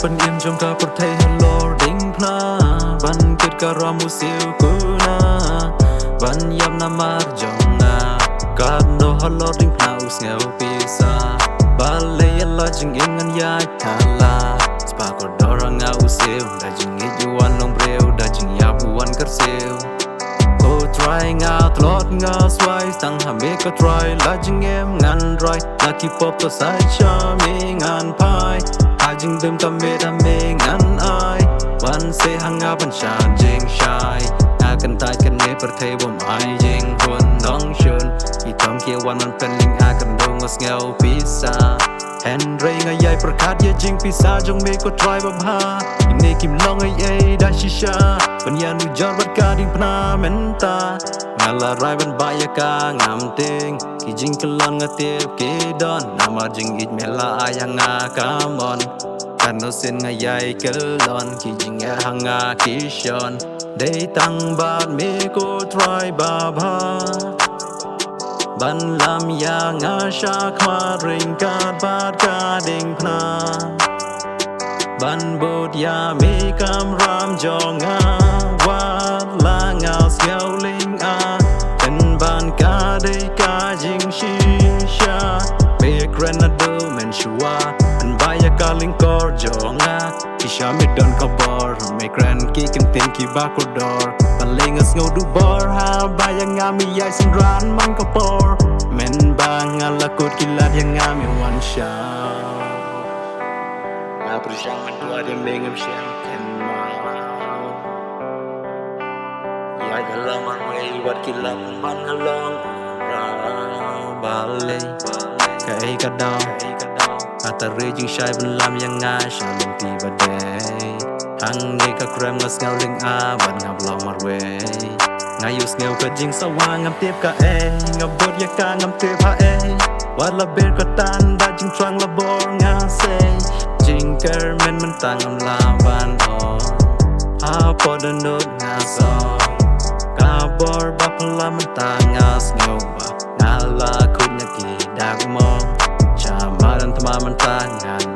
Pen im jong ka perthai hello ding phna ban kit ka ramu siu kuna ban yam na mar jong na ka no hello ding phna usngeu pisa bale yalla jing in ngan ya thala spa ko doranga usiu da jing i juan long breu da jing ya buan kerseu ko try nga tlot nga swai sang ha me ko try la jing em ngan roi lucky pop to sai cha me ngan pai jing đêm ta mê ngắn aiวันเสหังอาบัญชาเจงชายอากันตายกันเนประเทศบ่มายเจงหุ่นน้องเชิญที่ทำเกี่ยววันมันเป็นลิงอากันดงงสเงาพิซาแฮนเรงใหญ่ประกาศเยจริงพิซาจงเมก็ทรายบ่มาอินเนกิมลองไอได้ชิชาปัญญานุจอดบัดกาดิ่งพนาเมนตางาลารายบันบายกางามเต็งที่จริงก็ลอนงาเตียบกีดอนนามาจริงอิดเมลาอายังงากามอนกันเอาเส้นง่ายใหญ่เกินล้อนที่จริงแอหังอาคิชอนได้ตั้งบาทเมก็ทรายบาบาบันลำยางอาชาคมาเริงกาดบาดกาดิ่งพนาบันบูดยามีกำรามจองอาวาดลางาเสียวลิงอาเป็นบ้านกาได้กาจิงชีชาเบกเรนนาดูเมนชัวเป็นบายากาลิงกอร์จองอาที่ชาไม่โดนขบอร์ไม่แกรนกี้กันเต็มกี่บาโคดอร์ปันเลงสโงดูบอร์ฮาบายางามีใหญ่สันร้านมันก็ปอร์เมนบางงาละกดกิลาดยังงามีวันเช้าBersama dua dia mengemsiam kenal Ya dalam arwai buat kilap ban halong Balai Kai kadau Kata rejing syai ben lam yang ngai Shalom tiba day Hang ni ka krem ngas ngau ling a ban ngab long arwai Ngayus ngau ka jing sawang ngam tiap ka Ngabot ya ka ngam tiap ha Wat la ber ka tan da jing trang la bor ngasay Jing kermen mentang lawan oh apa denut ngaso kabor bakla mentang ngas nyoba ngala kunya ki dag mo chamaran tama mentang ngan